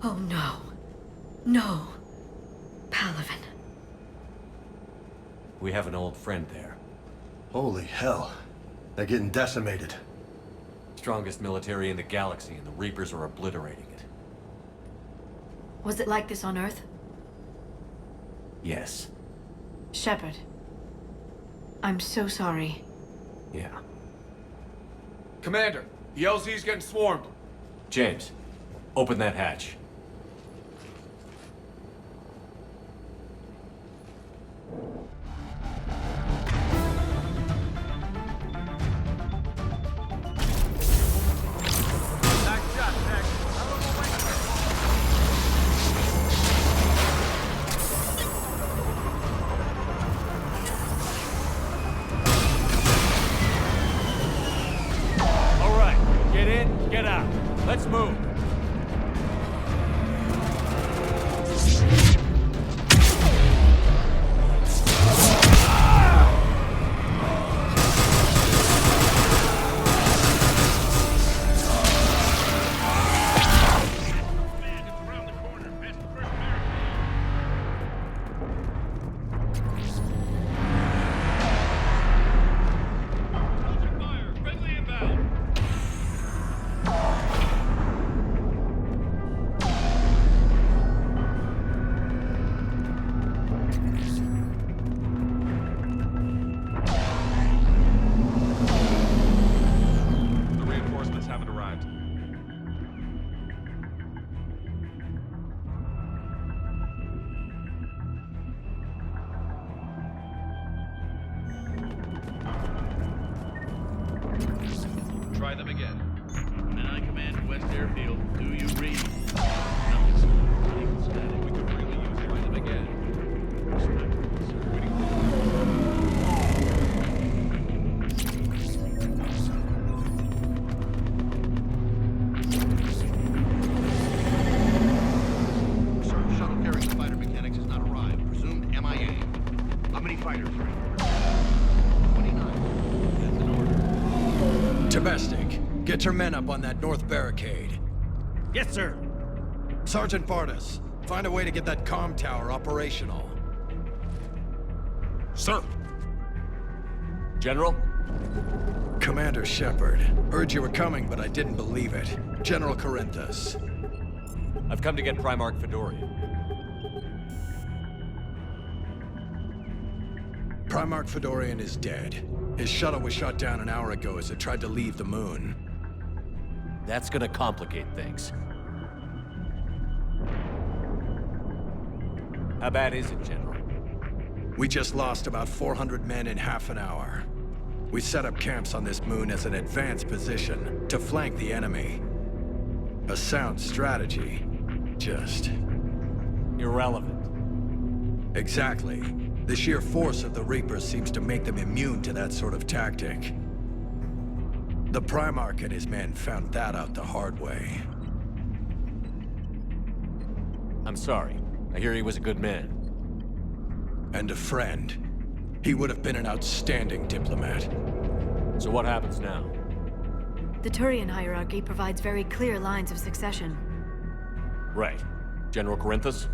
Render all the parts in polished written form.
Oh no. No. Palaven. We have an old friend there. Holy hell. They're getting decimated. Strongest military in the galaxy, and the Reapers are obliterating it. Was it like this on Earth? Yes. Shepard. I'm so sorry. Yeah. Commander, the LZ's getting swarmed. James, open that hatch. Get out. Let's move. Try them again. And I command West Airfield. Do you read? Nothing's running static. We could really use try them again. Sir, shuttle carrying fighter mechanics has not arrived. Presumed MIA. How many fighters are in? 29. That's an order. Domestic, get your men up on that north barricade. Yes, sir. Sergeant Bardas, find a way to get that comm tower operational. Sir. General? Commander Shepard, heard you were coming, but I didn't believe it. General Corinthus. I've come to get Primarch Fedorian. Primarch Fedorian is dead. His shuttle was shot down an hour ago as it tried to leave the moon. That's gonna complicate things. How bad is it, General? We just lost about 400 men in half an hour. We set up camps on this moon as an advanced position to flank the enemy. A sound strategy. Just... Irrelevant. exactly. The sheer force of the Reapers seems to make them immune to that sort of tactic. The Primarch and his men found that out the hard way. I'm sorry. I hear he was a good man. And a friend. He would have been an outstanding diplomat. So what happens now? The Turian hierarchy provides very clear lines of succession. Right. General Corinthus?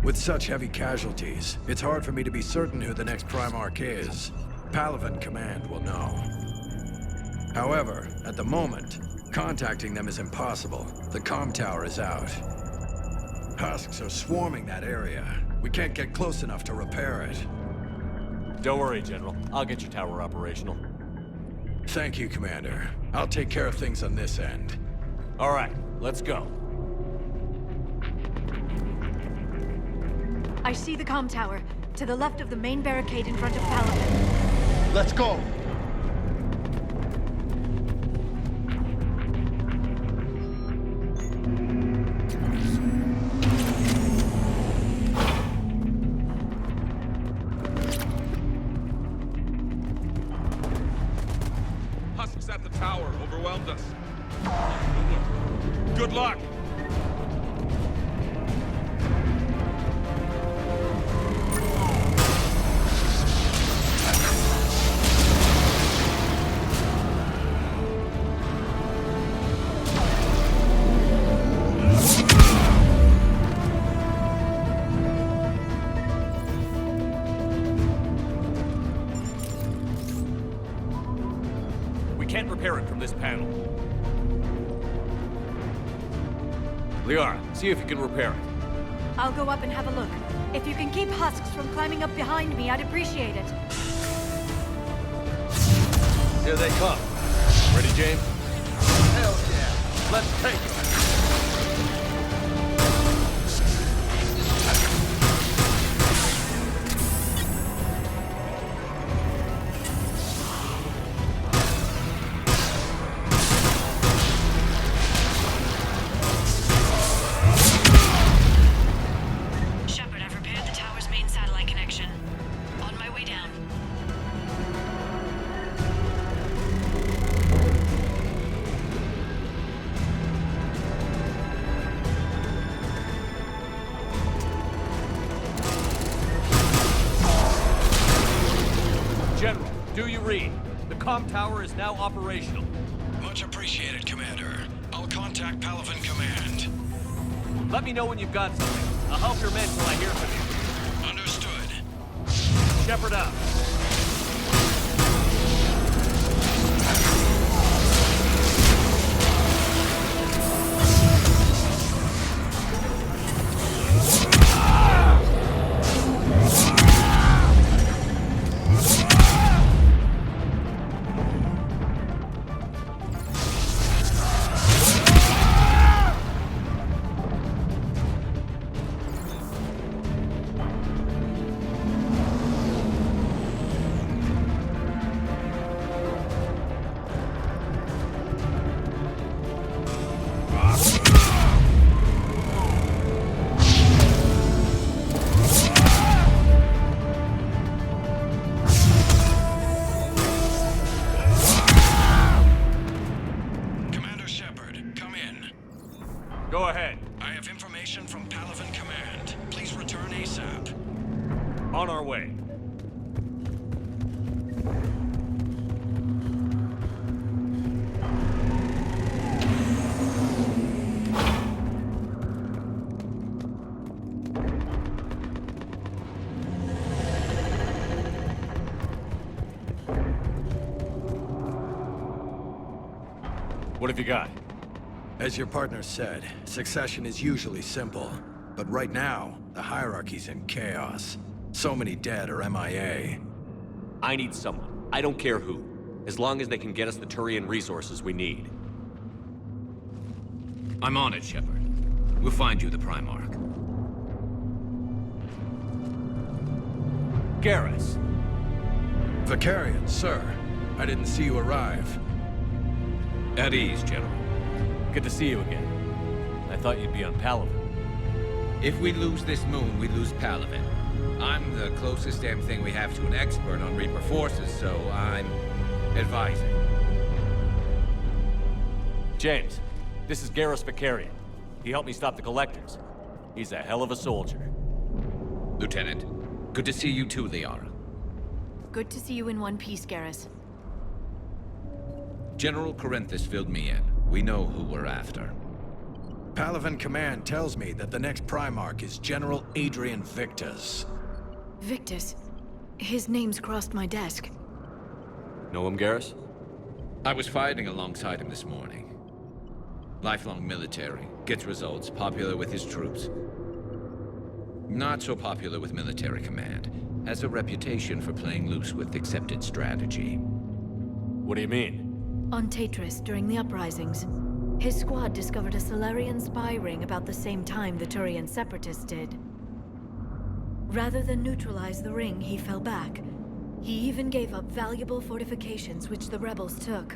With such heavy casualties, it's hard for me to be certain who the next Primarch is. Palaven Command will know. However, at the moment, contacting them is impossible. The comm tower is out. Husks are swarming that area. We can't get close enough to repair it. Don't worry, General. I'll get your tower operational. Thank you, Commander. I'll take care of things on this end. All right, let's go. I see the comm tower, to the left of the main barricade in front of Palaven. Let's go! Husks at the tower overwhelmed us. Good luck! We can't repair it from this panel. Liara, see if you can repair it. I'll go up and have a look. If you can keep Husks from climbing up behind me, I'd appreciate it. Here they come. Ready, James? Hell yeah! Let's take it! Shepard, I've repaired the tower's main satellite connection. On my way down. General, do you read? The comm tower is now operational. Much appreciated, Commander. I'll contact Palaven Command. Let me know when you've got something. I'll help your men till I hear from you. Understood. Shepard out. Commander Shepard, come in. Go ahead. I have information from Palaven Command. Please return ASAP. On our way. What have you got? As your partner said, succession is usually simple. But right now, the hierarchy's in chaos. So many dead or MIA. I need someone. I don't care who. As long as they can get us the Turian resources we need. I'm on it, Shepard. We'll find you the Primarch. Garrus. Vicarian, sir. I didn't see you arrive. At ease, General. Good to see you again. I thought you'd be on Palaven. If we lose this moon, we lose Palaven. I'm the closest damn thing we have to an expert on Reaper forces, so I'm advising. James, this is Garrus Vicarian. He helped me stop the Collectors. He's a hell of a soldier. Lieutenant, good to see you too, Liara. Good to see you in one piece, Garrus. General Corinthus filled me in. We know who we're after. Palaven Command tells me that the next Primarch is General Adrian Victus. Victus. His name's crossed my desk. Know him, Garrus? I was fighting alongside him this morning. Lifelong military, gets results, popular with his troops. Not so popular with military command. Has a reputation for playing loose with accepted strategy. What do you mean? On Tatris, during the uprisings, his squad discovered a Solarian spy ring about the same time the Turian Separatists did. Rather than neutralize the ring, he fell back. He even gave up valuable fortifications which the rebels took.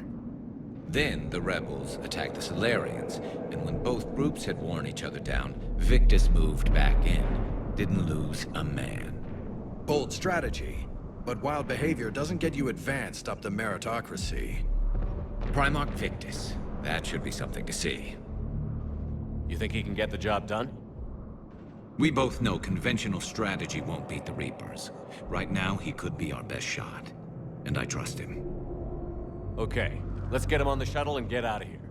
Then the rebels attacked the Solarians, and when both groups had worn each other down, Victus moved back in. Didn't lose a man. Bold strategy, but wild behavior doesn't get you advanced up the meritocracy. Primarch Victus. That should be something to see. You think he can get the job done? We both know conventional strategy won't beat the Reapers. Right now, he could be our best shot. And I trust him. Okay, let's get him on the shuttle and get out of here.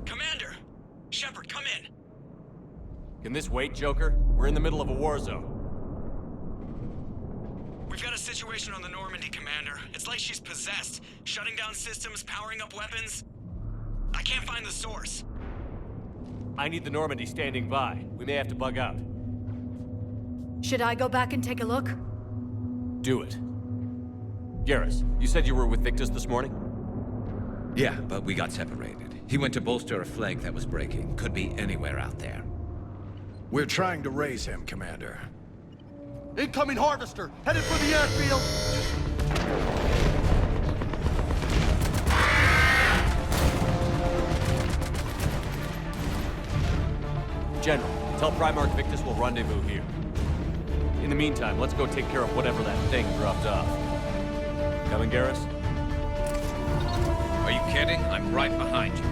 Commander! Shepard, come in! Can this wait, Joker? We're in the middle of a war zone. We've got a situation on the Normandy, Commander. It's like she's possessed. Shutting down systems, powering up weapons. I can't find the source. I need the Normandy standing by. We may have to bug out. Should I go back and take a look? Do it. Garrus, you said you were with Victus this morning? Yeah, but we got separated. He went to bolster a flank that was breaking. Could be anywhere out there. We're trying to raise him, Commander. Incoming Harvester! Headed for the airfield! General, tell Primarch Victus we'll rendezvous here. In the meantime, let's go take care of whatever that thing dropped off. Coming, Garrus? Are you kidding? I'm right behind you.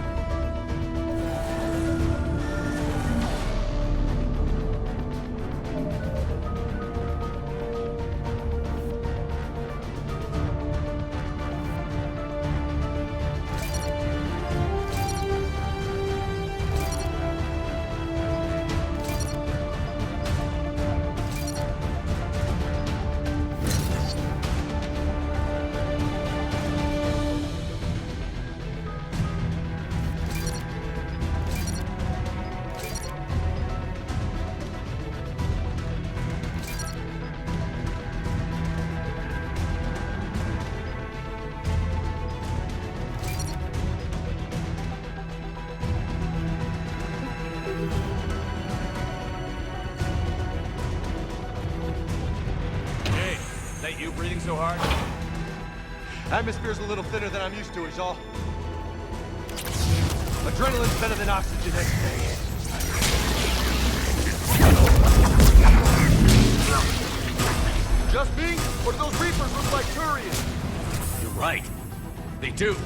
You breathing so hard? Atmosphere's a little thinner than I'm used to, is all. Adrenaline's better than oxygen any day. Just me? Or do those Reapers look like Turians? You're right. They do.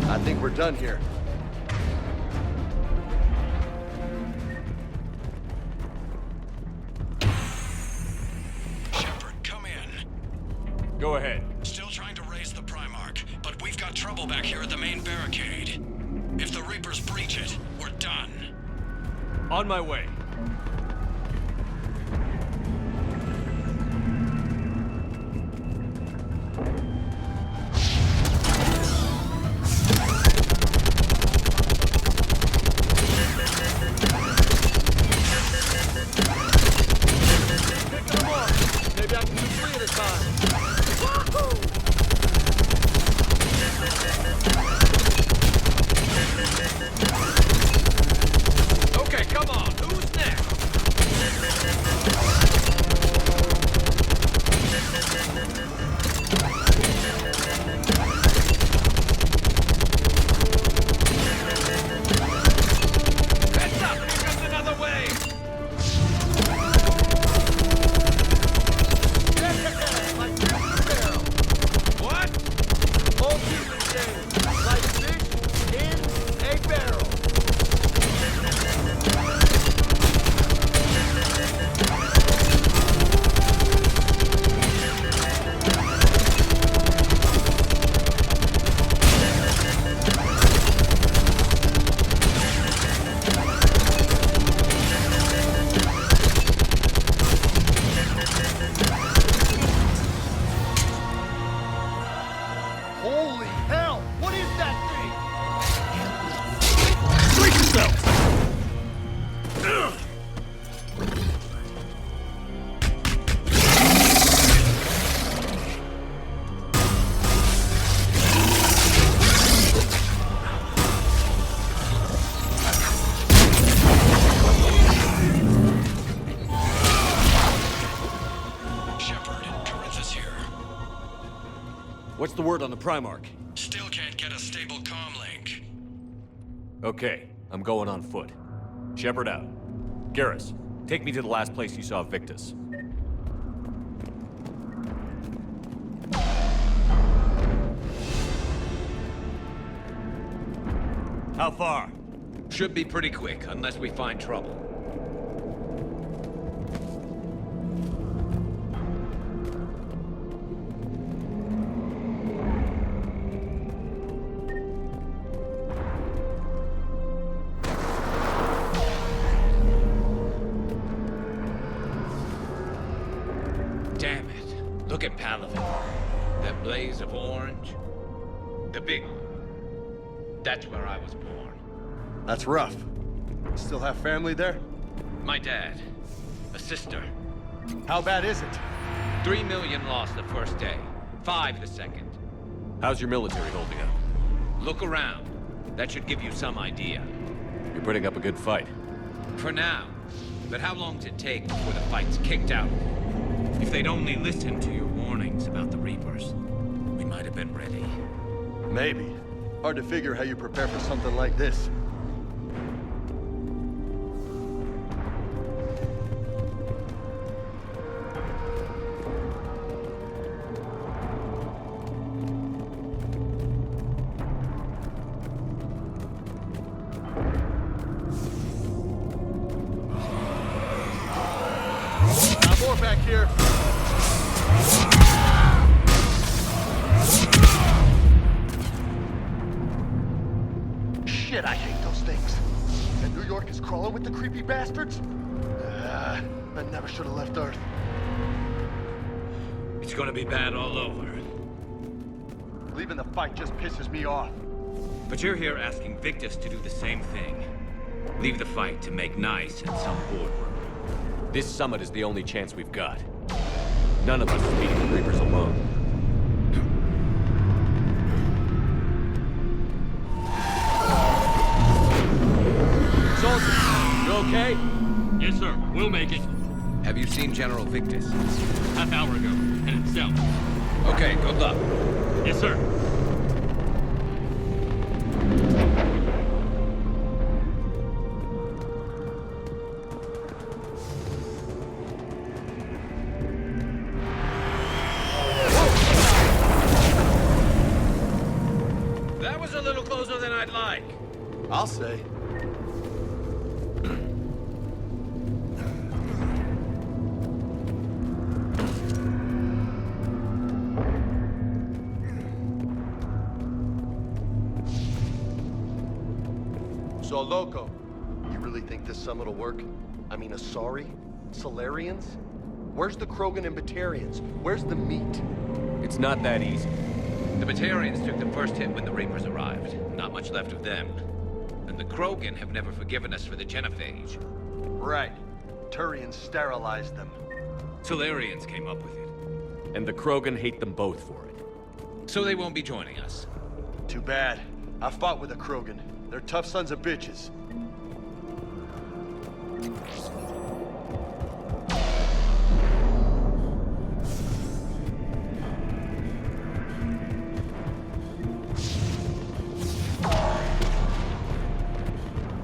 I think we're done here. Shepard, come in. Go ahead. Still trying to raise the Primarch, but we've got trouble back here at the main barricade. If the Reapers breach it, we're done. On my way. hell! What is that thing? Brace yourselves! What's the word on the Primarch? Still can't get a stable comm link. Okay, I'm going on foot. Shepard out. Garrus, take me to the last place you saw Victus. How far? Should be pretty quick, unless we find trouble. Damn it. Look at Palaven. That blaze of orange. The big one. That's where I was born. That's rough. Still have family there? My dad. A sister. How bad is it? 3 million lost the first day. 5 the second. How's your military holding up? Look around. That should give you some idea. You're putting up a good fight. For now. But how long does it take before the fight's kicked out? If they'd only listened to your warnings about the Reapers, we might have been ready. Maybe. Hard to figure how you prepare for something like this. More back here. Shit, I hate those things. And New York is crawling with the creepy bastards? I never should have left Earth. It's gonna be bad all over. Leaving the fight just pisses me off. But you're here asking Victus to do the same thing. Leave the fight to make nice in some boardroom. This summit is the only chance we've got. None of us is beating the Reapers alone. Soldier, you okay? Yes, sir. We'll make it. Have you seen General Victus? Half hour ago. Headed south. Okay, good luck. Yes, sir. That was a little closer than I'd like. I'll say. So, Loco, you really think this summit will work? I mean, Asari? Solarians? Where's the Krogan and Batarians? Where's the meat? It's not that easy. The Batarians took the first hit when the Reapers arrived. Not much left of them. And the Krogan have never forgiven us for the genophage. Right. Turians sterilized them. Solarians came up with it. And the Krogan hate them both for it. So they won't be joining us. Too bad. I fought with a Krogan. They're tough sons of bitches.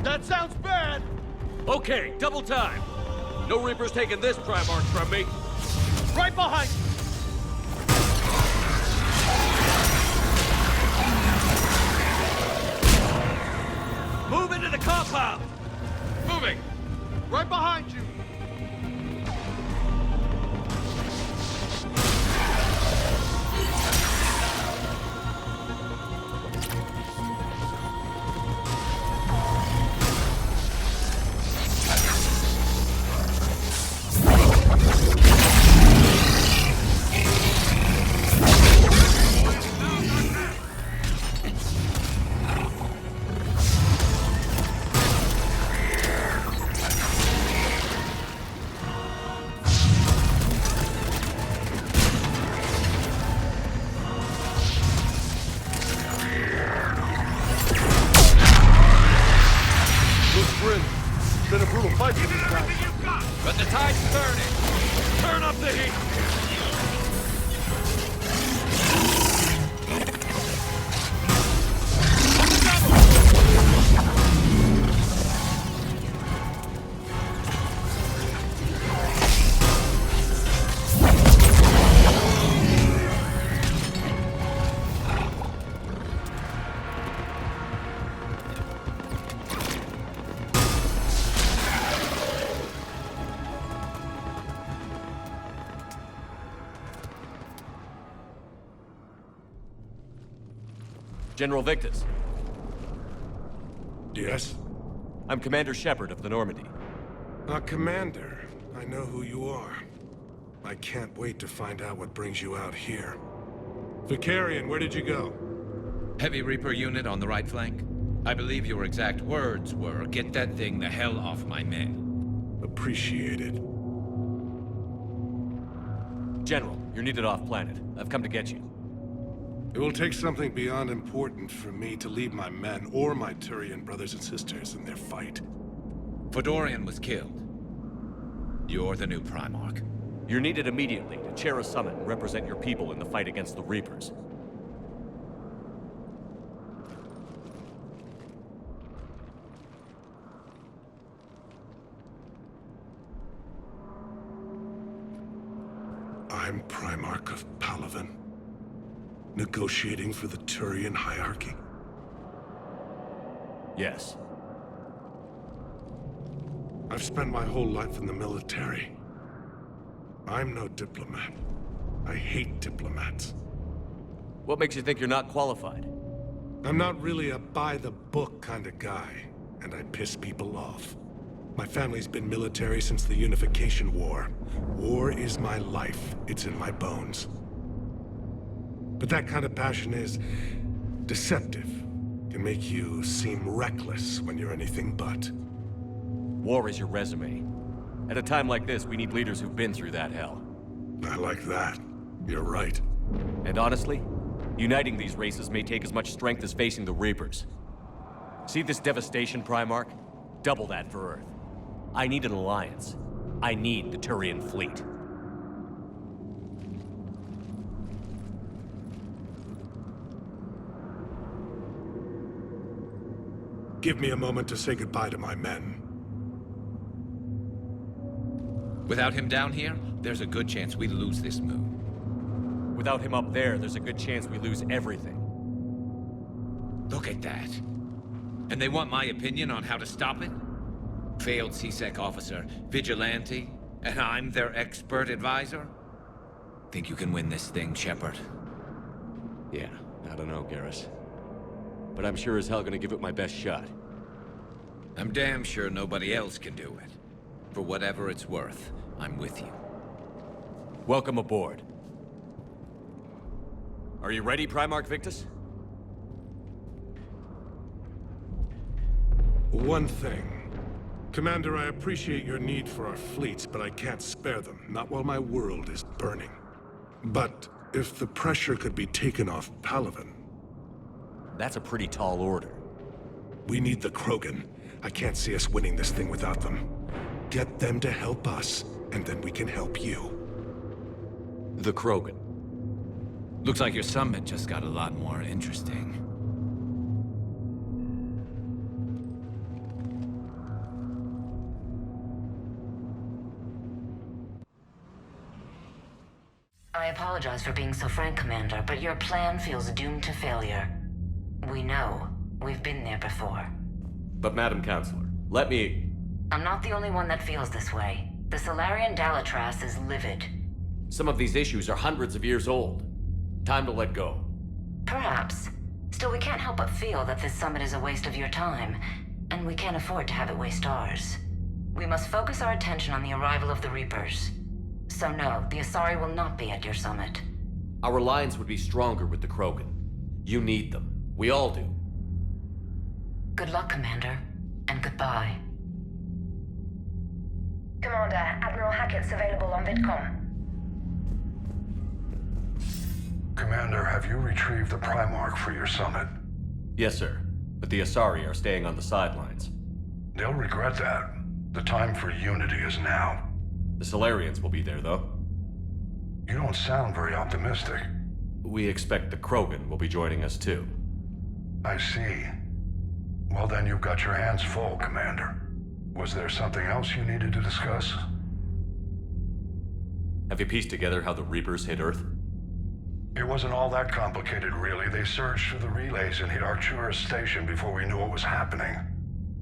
That sounds bad! Okay, double time. No Reapers taking this Primarch from me. Right behind you! Move into the compound! Moving! Right behind you! fight Give for it these guys. everything you've got! But the tide's turning! Turn up the heat! General Victus, Yes? I'm Commander Shepard of the Normandy. Commander. I know who you are. I can't wait to find out what brings you out here. Vicarian, where did you go? Heavy Reaper unit on the right flank. I believe your exact words were, "Get that thing the hell off my men." Appreciated. General, you're needed off-planet. I've come to get you. It will take something beyond important for me to leave my men or my Turian brothers and sisters in their fight. Fodorian was killed. You're the new Primarch. You're needed immediately to chair a summit and represent your people in the fight against the Reapers. I'm Primarch of Palaven. Negotiating for the Turian hierarchy. Yes. I've spent my whole life in the military. I'm no diplomat. I hate diplomats. What makes you think you're not qualified? I'm not really a by-the-book kind of guy, and I piss people off. My family's been military since the Unification War. War is my life. It's in my bones. But that kind of passion is deceptive. Can make you seem reckless when you're anything but. War is your resume. At a time like this, we need leaders who've been through that hell. I like that. You're right. And honestly, uniting these races may take as much strength as facing the Reapers. See this devastation, Primarch? Double that for Earth. I need an alliance. I need the Turian fleet. Give me a moment to say goodbye to my men. Without him down here, there's a good chance we lose this move. Without him up there's a good chance we lose everything. Look at that. And they want my opinion on how to stop it? Failed CSEC officer, vigilante, and I'm their expert advisor? Think you can win this thing, Shepard? Yeah, I don't know, Garrus. But I'm sure as hell gonna give it my best shot. I'm damn sure nobody else can do it. For whatever it's worth, I'm with you. Welcome aboard. Are you ready, Primarch Victus? One thing. Commander, I appreciate your need for our fleets, but I can't spare them. Not while my world is burning. But if the pressure could be taken off Palaven... That's a pretty tall order. We need the Krogan. I can't see us winning this thing without them. Get them to help us, and then we can help you. The Krogan. Looks like your summit just got a lot more interesting. I apologize for being so frank, Commander, but your plan feels doomed to failure. We know. We've been there before. But Madam Counselor, let me... I'm not the only one that feels this way. The Solarian Dalatras is livid. Some of these issues are hundreds of years old. Time to let go. Perhaps. Still, we can't help but feel that this summit is a waste of your time, and we can't afford to have it waste ours. We must focus our attention on the arrival of the Reapers. So no, the Asari will not be at your summit. Our alliance would be stronger with the Krogan. You need them. We all do. Good luck, Commander, and goodbye. Commander, Admiral Hackett's available on VidCom. Commander, have you retrieved the Primarch for your summit? Yes, sir. But the Asari are staying on the sidelines. They'll regret that. The time for unity is now. The Solarians will be there, though. You don't sound very optimistic. We expect the Krogan will be joining us, too. I see. Well then, you've got your hands full, Commander. Was there something else you needed to discuss? Have you pieced together how the Reapers hit Earth? It wasn't all that complicated, really. They surged through the relays and hit Arcturus Station before we knew what was happening.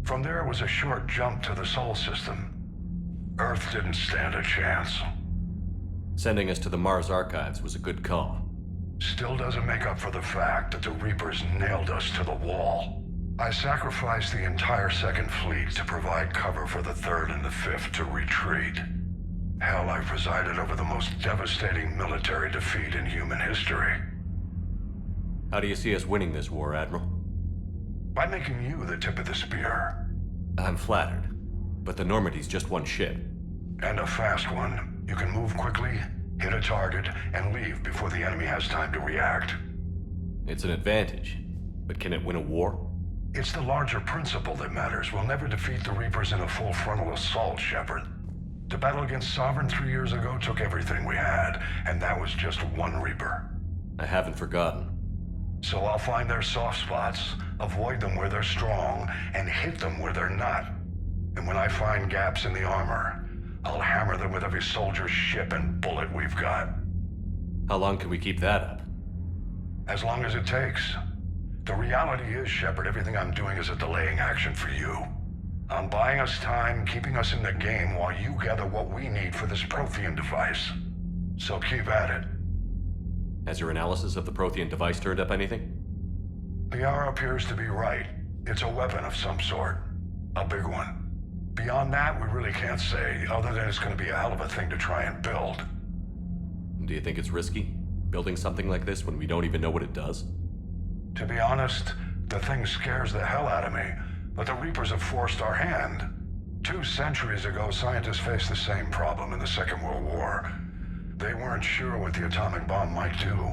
From there was a short jump to the Sol system. Earth didn't stand a chance. Sending us to the Mars Archives was a good call. Still doesn't make up for the fact that the Reapers nailed us to the wall. I sacrificed the entire Second Fleet to provide cover for the Third and the Fifth to retreat. Hell, I presided over the most devastating military defeat in human history. How do you see us winning this war, Admiral? By making you the tip of the spear. I'm flattered, but the Normandy's just one ship. And a fast one. You can move quickly, hit a target, and leave before the enemy has time to react. It's an advantage, but can it win a war? It's the larger principle that matters. We'll never defeat the Reapers in a full frontal assault, Shepard. The battle against Sovereign 3 years ago took everything we had, and that was just one Reaper. I haven't forgotten. So I'll find their soft spots, avoid them where they're strong, and hit them where they're not. And when I find gaps in the armor, I'll hammer them with every soldier, ship, and bullet we've got. How long can we keep that up? As long as it takes. The reality is, Shepard, everything I'm doing is a delaying action for you. I'm buying us time, keeping us in the game while you gather what we need for this Prothean device. So keep at it. Has your analysis of the Prothean device turned up anything? The hour appears to be right. It's a weapon of some sort. A big one. Beyond that, we really can't say, other than it's going to be a hell of a thing to try and build. Do you think it's risky, building something like this when we don't even know what it does? To be honest, the thing scares the hell out of me, but the Reapers have forced our hand. 2 centuries ago, scientists faced the same problem in the Second World War. They weren't sure what the atomic bomb might do.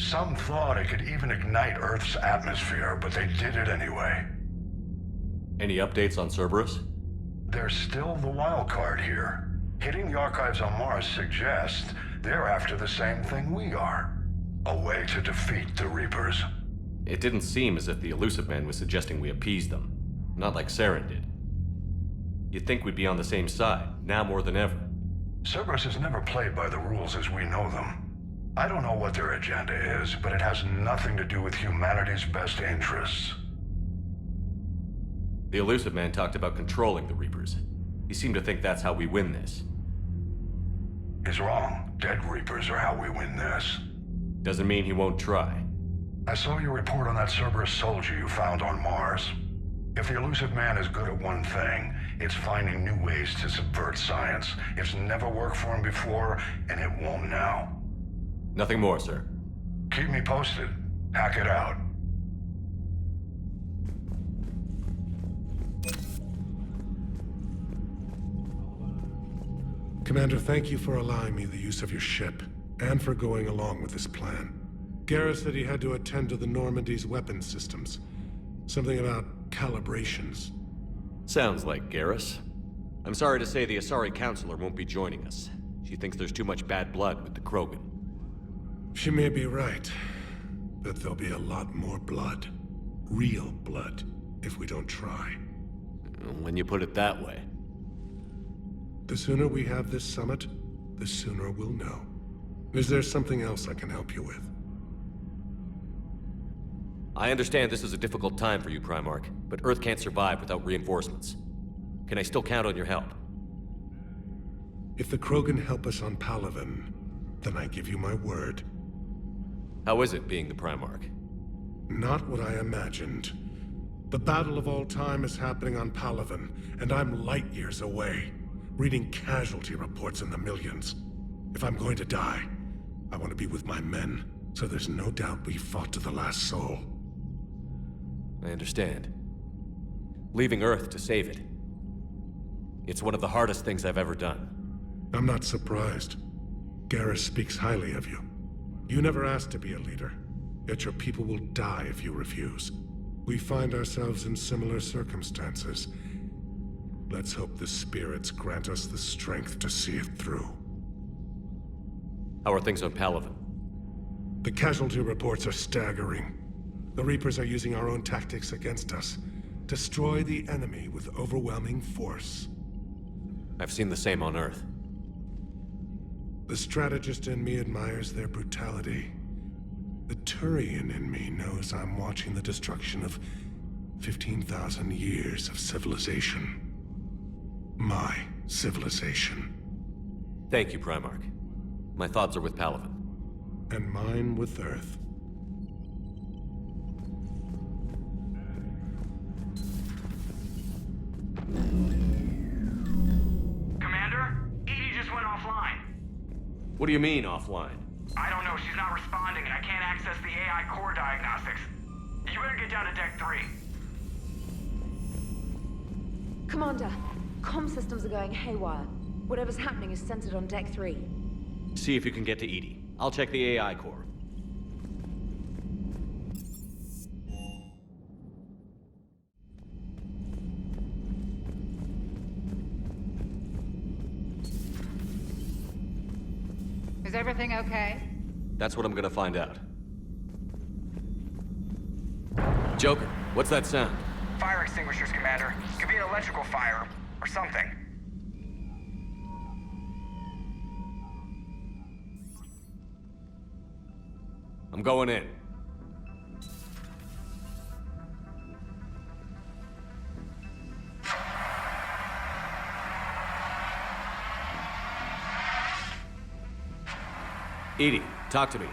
Some thought it could even ignite Earth's atmosphere, but they did it anyway. Any updates on Cerberus? They're still the wild card here. Hitting the archives on Mars suggests they're after the same thing we are. A way to defeat the Reapers. It didn't seem as if the Elusive Man was suggesting we appease them. Not like Saren did. You'd think we'd be on the same side, now more than ever. Cerberus has never played by the rules as we know them. I don't know what their agenda is, but it has nothing to do with humanity's best interests. The Elusive Man talked about controlling the Reapers. He seemed to think that's how we win this. He's wrong. Dead Reapers are how we win this. Doesn't mean he won't try. I saw your report on that Cerberus soldier you found on Mars. If the Elusive Man is good at one thing, it's finding new ways to subvert science. It's never worked for him before, and it won't now. Nothing more, sir. Keep me posted. Hack it out. Commander, thank you for allowing me the use of your ship, and for going along with this plan. Garrus said he had to attend to the Normandy's weapons systems. Something about calibrations. Sounds like Garrus. I'm sorry to say the Asari Counselor won't be joining us. She thinks there's too much bad blood with the Krogan. She may be right, but there'll be a lot more blood. Real blood, if we don't try. When you put it that way. The sooner we have this summit, the sooner we'll know. Is there something else I can help you with? I understand this is a difficult time for you, Primarch, but Earth can't survive without reinforcements. Can I still count on your help? If the Krogan help us on Palaven, then I give you my word. How is it being the Primarch? Not what I imagined. The battle of all time is happening on Palaven, and I'm light years away, reading casualty reports in the millions. If I'm going to die, I want to be with my men, so there's no doubt we fought to the last soul. I understand. Leaving Earth to save it. It's one of the hardest things I've ever done. I'm not surprised. Garrus speaks highly of you. You never asked to be a leader, yet your people will die if you refuse. We find ourselves in similar circumstances. Let's hope the spirits grant us the strength to see it through. How are things on Palaven? The casualty reports are staggering. The Reapers are using our own tactics against us. Destroy the enemy with overwhelming force. I've seen the same on Earth. The strategist in me admires their brutality. The Turian in me knows I'm watching the destruction of 15,000 years of civilization. My civilization. Thank you, Primarch. My thoughts are with Palaven. And mine with Earth. Commander? Edie just went offline. What do you mean, offline? I don't know, she's not responding and I can't access the AI core diagnostics. You better get down to Deck 3. Commander, comm systems are going haywire. Whatever's happening is centered on Deck 3. See if you can get to Edie. I'll check the AI core. Is everything okay? That's what I'm gonna find out. Joker, what's that sound? Fire extinguishers, Commander. Could be an electrical fire, or something. I'm going in. Edie, talk to me.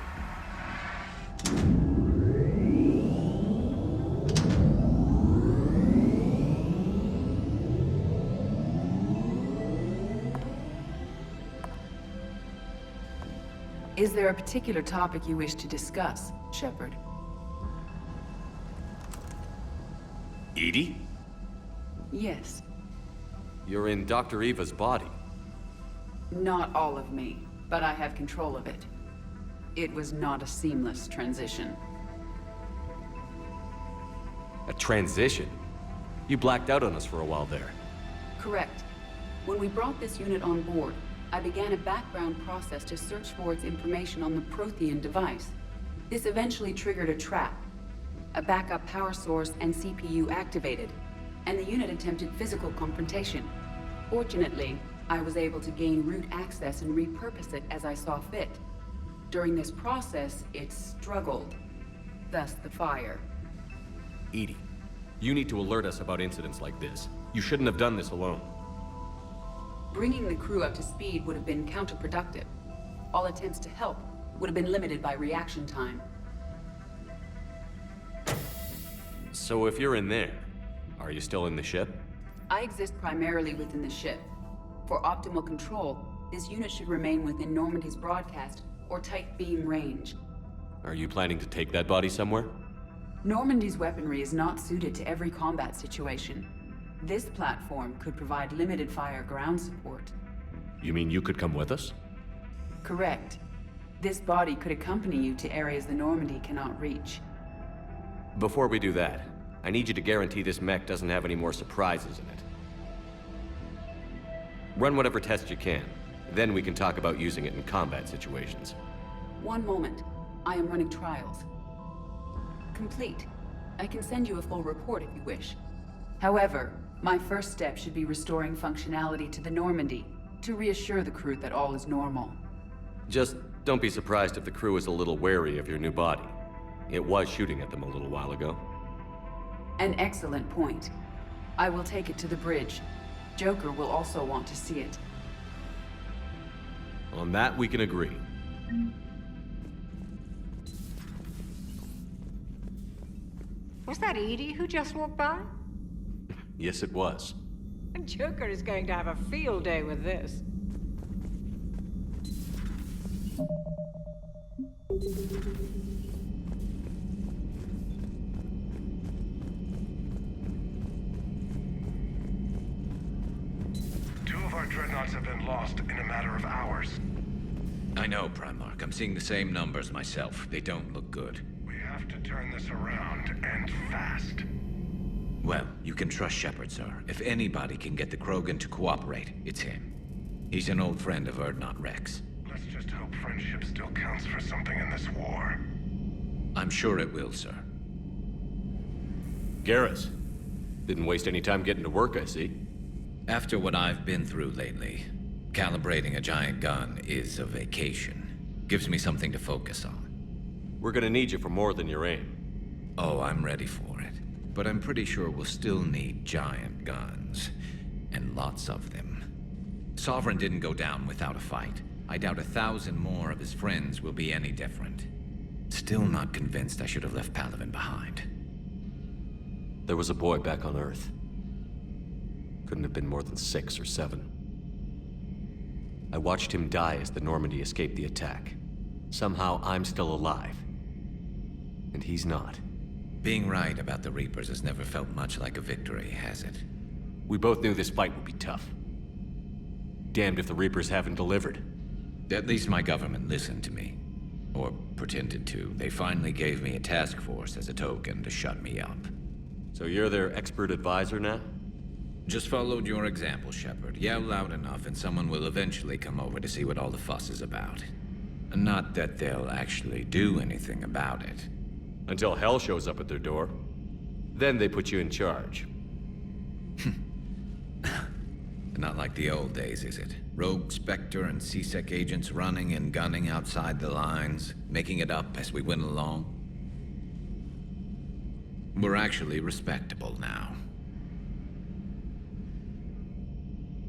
Is there a particular topic you wish to discuss, Shepard? Edie? Yes. You're in Dr. Eva's body. Not all of me, but I have control of it. It was not a seamless transition. A transition? You blacked out on us for a while there. Correct. When we brought this unit on board, I began a background process to search for its information on the Prothean device. This eventually triggered a trap. A backup power source and CPU activated, and the unit attempted physical confrontation. Fortunately, I was able to gain root access and repurpose it as I saw fit. During this process, it struggled. Thus the fire. Edie, you need to alert us about incidents like this. You shouldn't have done this alone. Bringing the crew up to speed would have been counterproductive. All attempts to help would have been limited by reaction time. So if you're in there, are you still in the ship? I exist primarily within the ship. For optimal control, this unit should remain within Normandy's broadcast or tight beam range. Are you planning to take that body somewhere? Normandy's weaponry is not suited to every combat situation. This platform could provide limited fire ground support. You mean you could come with us? Correct. This body could accompany you to areas the Normandy cannot reach. Before we do that, I need you to guarantee this mech doesn't have any more surprises in it. Run whatever tests you can. Then we can talk about using it in combat situations. One moment. I am running trials. Complete. I can send you a full report if you wish. However, my first step should be restoring functionality to the Normandy to reassure the crew that all is normal. Just don't be surprised if the crew is a little wary of your new body. It was shooting at them a little while ago. An excellent point. I will take it to the bridge. Joker will also want to see it. On that, we can agree. Was that Edie who just walked by? Yes, it was. Joker is going to have a field day with this. Two of our dreadnoughts have been lost in a matter of hours. I know, Primarch. I'm seeing the same numbers myself. They don't look good. We have to turn this around, and fast. Well, you can trust Shepard, sir. If anybody can get the Krogan to cooperate, it's him. He's an old friend of Urdnot Rex. Let's just hope friendship still counts for something in this war. I'm sure it will, sir. Garrus. Didn't waste any time getting to work, I see. After what I've been through lately, calibrating a giant gun is a vacation. Gives me something to focus on. We're gonna need you for more than your aim. Oh, I'm ready for it. But I'm pretty sure we'll still need giant guns. And lots of them. Sovereign didn't go down without a fight. I doubt 1,000 more of his friends will be any different. Still not convinced I should have left Palaven behind. There was a boy back on Earth. Couldn't have been more than 6 or 7. I watched him die as the Normandy escaped the attack. Somehow I'm still alive. And he's not. Being right about the Reapers has never felt much like a victory, has it? We both knew this fight would be tough. Damned if the Reapers haven't delivered. At least my government listened to me. Or pretended to. They finally gave me a task force as a token to shut me up. So you're their expert advisor now? Just followed your example, Shepard. Yell loud enough and someone will eventually come over to see what all the fuss is about. Not that they'll actually do anything about it. Until hell shows up at their door. Then they put you in charge. Not like the old days, is it? Rogue Spectre and C-Sec agents running and gunning outside the lines, making it up as we went along. We're actually respectable now.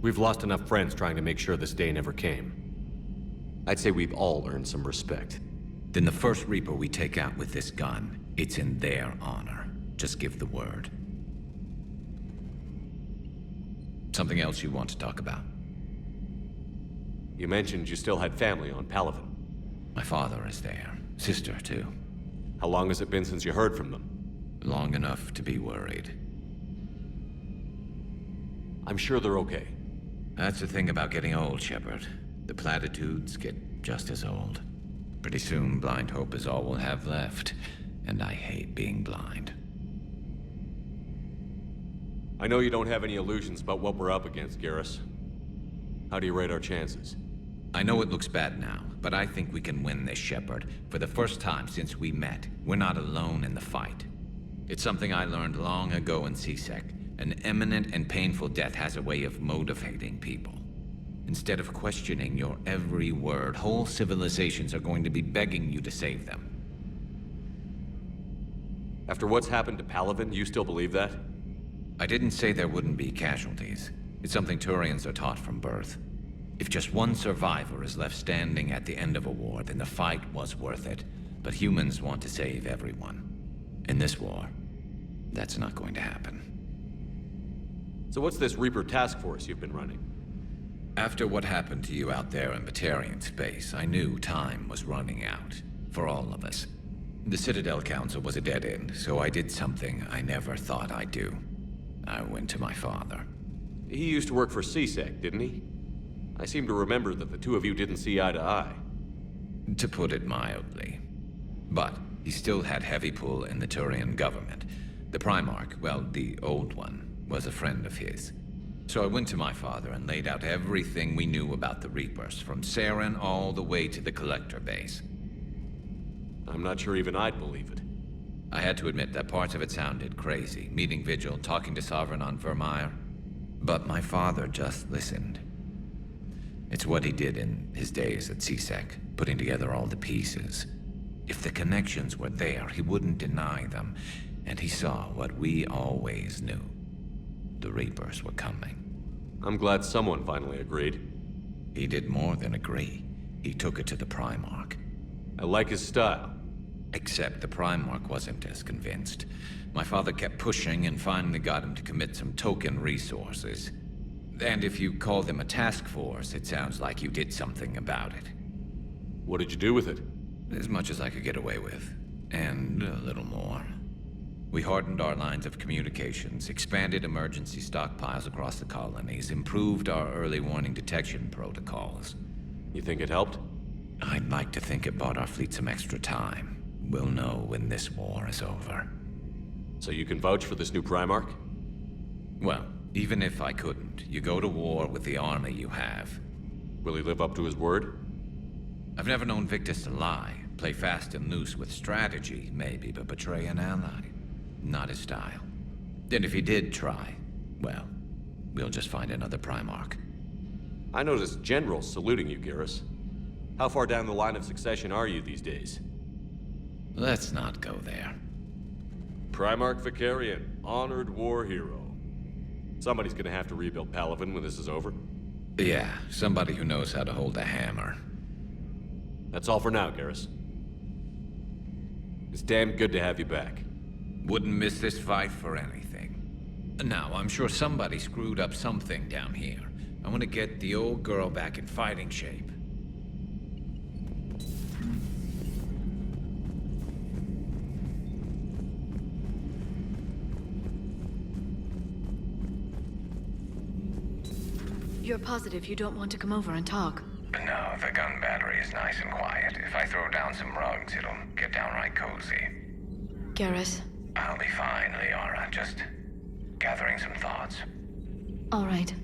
We've lost enough friends trying to make sure this day never came. I'd say we've all earned some respect. Then the first Reaper we take out with this gun, it's in their honor. Just give the word. Something else you want to talk about? You mentioned you still had family on Palaven. My father is there. Sister, too. How long has it been since you heard from them? Long enough to be worried. I'm sure they're okay. That's the thing about getting old, Shepard. The platitudes get just as old. Pretty soon, blind hope is all we'll have left. And I hate being blind. I know you don't have any illusions about what we're up against, Garrus. How do you rate our chances? I know it looks bad now, but I think we can win this, Shepard. For the first time since we met, we're not alone in the fight. It's something I learned long ago in C-Sec. An imminent and painful death has a way of motivating people. Instead of questioning your every word, whole civilizations are going to be begging you to save them. After what's happened to Palaven, you still believe that? I didn't say there wouldn't be casualties. It's something Turians are taught from birth. If just one survivor is left standing at the end of a war, then the fight was worth it. But humans want to save everyone. In this war, that's not going to happen. So what's this Reaper task force you've been running? After what happened to you out there in Batarian space, I knew time was running out. For all of us. The Citadel Council was a dead end, so I did something I never thought I'd do. I went to my father. He used to work for C-Sec, didn't he? I seem to remember that the two of you didn't see eye to eye. To put it mildly. But he still had heavy pull in the Turian government. The Primarch, well, the old one, was a friend of his. So I went to my father and laid out everything we knew about the Reapers, from Saren all the way to the Collector base. I'm not sure even I'd believe it. I had to admit that parts of it sounded crazy, meeting Vigil, talking to Sovereign on Vermeer. But my father just listened. It's what he did in his days at C-Sec, putting together all the pieces. If the connections were there, he wouldn't deny them, and he saw what we always knew. The Reapers were coming. I'm glad someone finally agreed. He did more than agree. He took it to the Primarch. I like his style. Except the Primarch wasn't as convinced. My father kept pushing and finally got him to commit some token resources. And if you call them a task force, it sounds like you did something about it. What did you do with it? As much as I could get away with. And a little more. We hardened our lines of communications, expanded emergency stockpiles across the colonies, improved our early warning detection protocols. You think it helped? I'd like to think it bought our fleet some extra time. We'll know when this war is over. So you can vouch for this new Primarch? Well, even if I couldn't, you go to war with the army you have. Will he live up to his word? I've never known Victus to lie. Play fast and loose with strategy, maybe, but betray an ally. Not his style. And if he did try, well, we'll just find another Primarch. I noticed generals saluting you, Garrus. How far down the line of succession are you these days? Let's not go there. Primarch Vicarian, honored war hero. Somebody's gonna have to rebuild Palaven when this is over. Yeah, somebody who knows how to hold a hammer. That's all for now, Garrus. It's damn good to have you back. Wouldn't miss this fight for anything. Now, I'm sure somebody screwed up something down here. I want to get the old girl back in fighting shape. You're positive you don't want to come over and talk? No, the gun battery is nice and quiet. If I throw down some rugs, it'll get downright cozy. Garrus? I'll be fine, Liara. Just gathering some thoughts. All right.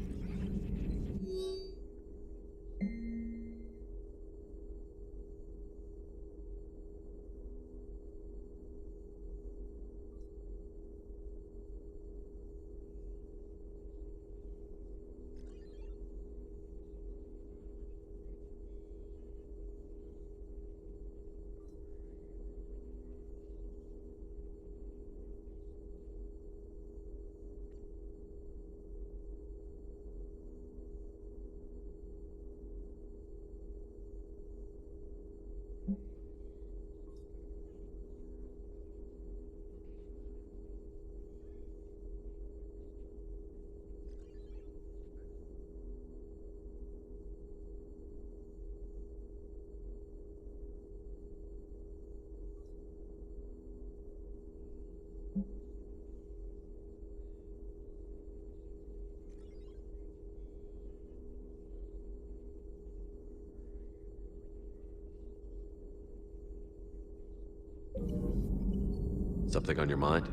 Something on your mind?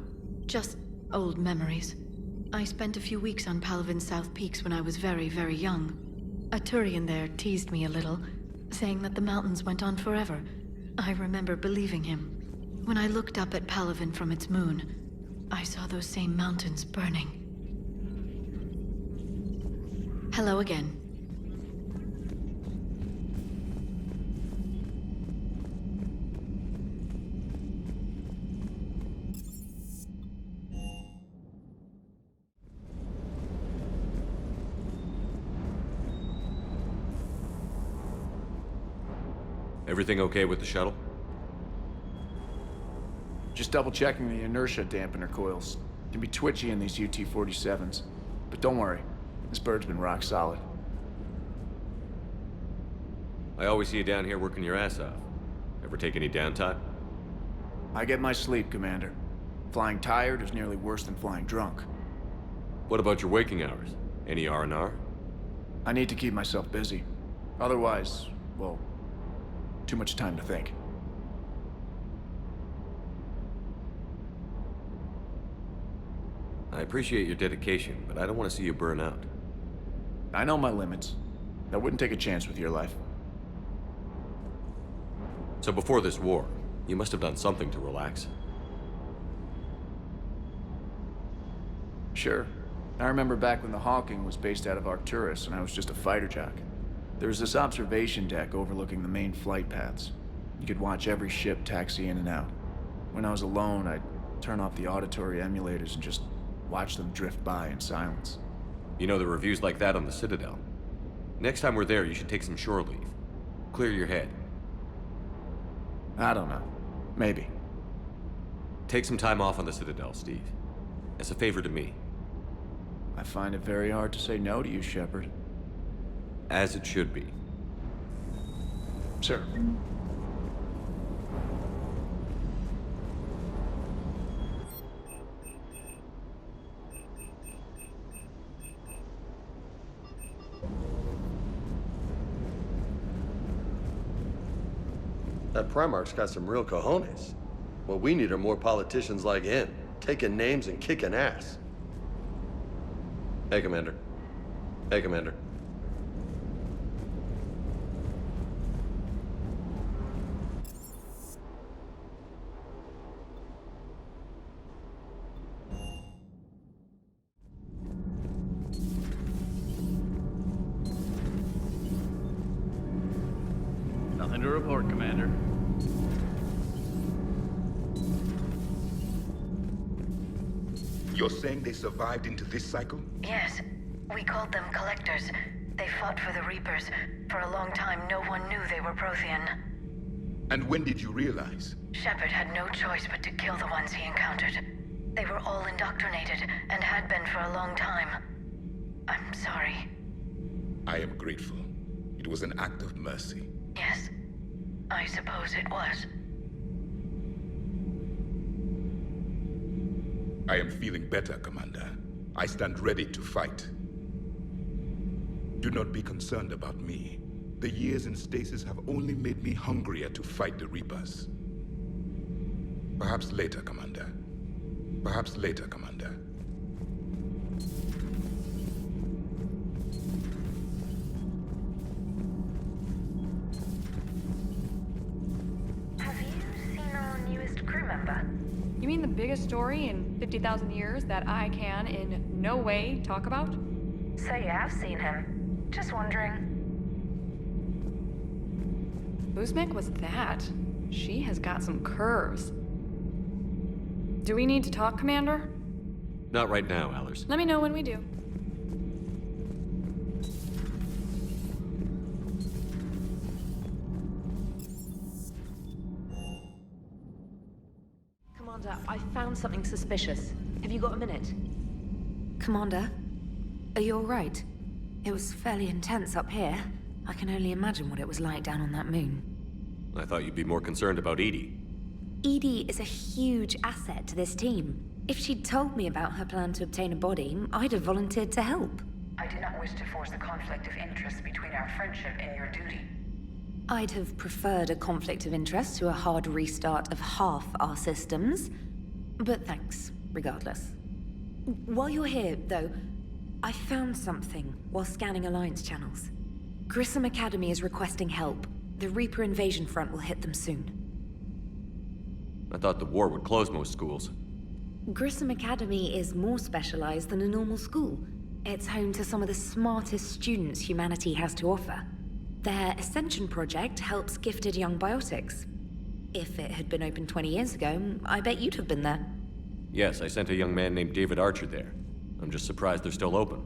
Just old memories. I spent a few weeks on Palaven's South Peaks when I was very, very young. A Turian there teased me a little, saying that the mountains went on forever. I remember believing him. When I looked up at Palaven from its moon, I saw those same mountains burning. Hello again. Everything okay with the shuttle? Just double-checking the inertia dampener coils. Can be twitchy in these UT-47s. But don't worry, this bird's been rock solid. I always see you down here working your ass off. Ever take any downtime? I get my sleep, Commander. Flying tired is nearly worse than flying drunk. What about your waking hours? Any R&R? I need to keep myself busy. Otherwise, well, too much time to think. I appreciate your dedication, but I don't want to see you burn out. I know my limits. I wouldn't take a chance with your life. So before this war, you must have done something to relax. Sure. I remember back when the Hawking was based out of Arcturus and I was just a fighter jock. There was this observation deck overlooking the main flight paths. You could watch every ship taxi in and out. When I was alone, I'd turn off the auditory emulators and just watch them drift by in silence. You know, the reviews like that on the Citadel. Next time we're there, you should take some shore leave. Clear your head. I don't know. Maybe. Take some time off on the Citadel, Steve. As a favor to me. I find it very hard to say no to you, Shepard. As it should be. Sir. That Primarch's got some real cojones. What we need are more politicians like him, taking names and kicking ass. Hey, Commander. Hey, Commander. Nothing to report, Commander. You're saying they survived into this cycle? Yes. We called them Collectors. They fought for the Reapers. For a long time, no one knew they were Prothean. And when did you realize? Shepard had no choice but to kill the ones he encountered. They were all indoctrinated, and had been for a long time. I'm sorry. I am grateful. It was an act of mercy. Yes, I suppose it was. I am feeling better, Commander. I stand ready to fight. Do not be concerned about me. The years in stasis have only made me hungrier to fight the Reapers. Perhaps later, Commander. Perhaps later, Commander. Have you seen our newest crew member? You mean the biggest story in 50,000 years that I can in no way talk about? So you have seen him. Just wondering. Uzmik was that? She has got some curves. Do we need to talk, Commander? Not right now, Allers. Let me know when we do. Commander, I found something suspicious. Have you got a minute? Commander, are you all right? It was fairly intense up here. I can only imagine what it was like down on that moon. I thought you'd be more concerned about Edie. Edie is a huge asset to this team. If she'd told me about her plan to obtain a body, I'd have volunteered to help. I do not wish to force a conflict of interest between our friendship and your duty. I'd have preferred a conflict of interest to a hard restart of half our systems. But thanks, regardless. While you're here, though, I found something while scanning Alliance channels. Grissom Academy is requesting help. The Reaper Invasion front will hit them soon. I thought the war would close most schools. Grissom Academy is more specialized than a normal school. It's home to some of the smartest students humanity has to offer. Their Ascension project helps gifted young biotics. If it had been open 20 years ago, I bet you'd have been there. Yes, I sent a young man named David Archer there. I'm just surprised they're still open.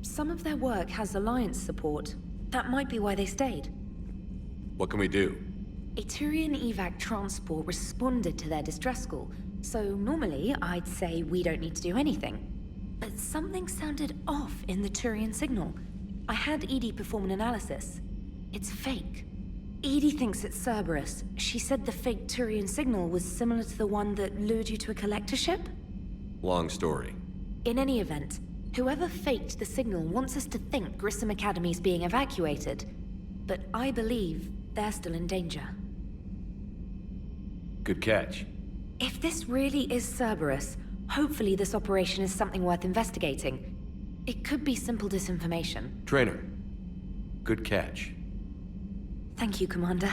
Some of their work has Alliance support. That might be why they stayed. What can we do? A Turian evac transport responded to their distress call, so normally I'd say we don't need to do anything. But something sounded off in the Turian signal. I had Edie perform an analysis. It's fake. Edie thinks it's Cerberus. She said the fake Turian signal was similar to the one that lured you to a collector ship? Long story. In any event, whoever faked the signal wants us to think Grissom Academy's being evacuated. But I believe they're still in danger. Good catch. If this really is Cerberus, hopefully this operation is something worth investigating. It could be simple disinformation. Trainer, good catch. Thank you, Commander.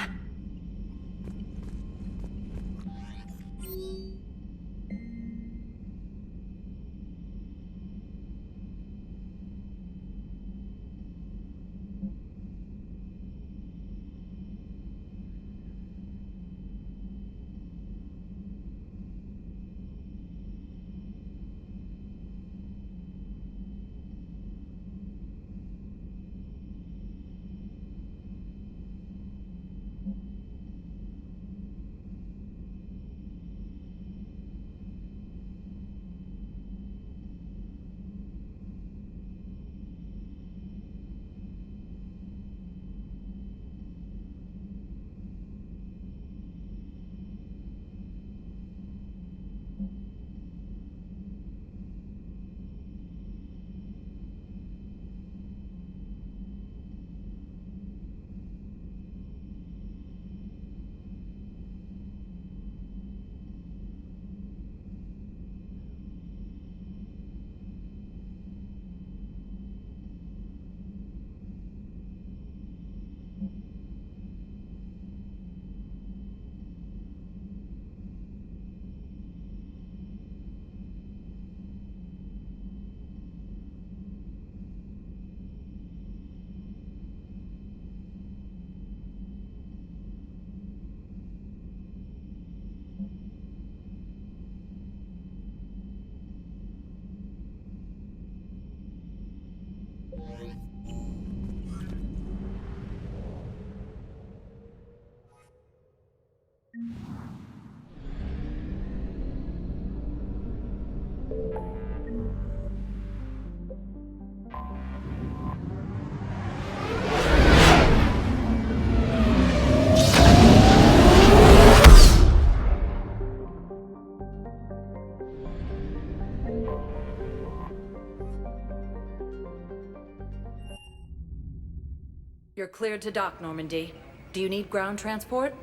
You're cleared to dock, Normandy. Do you need ground transport?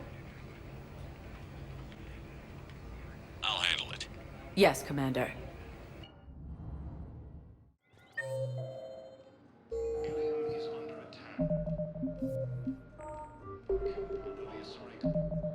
I'll handle it. Yes, Commander. Is under attack. Capable of assault.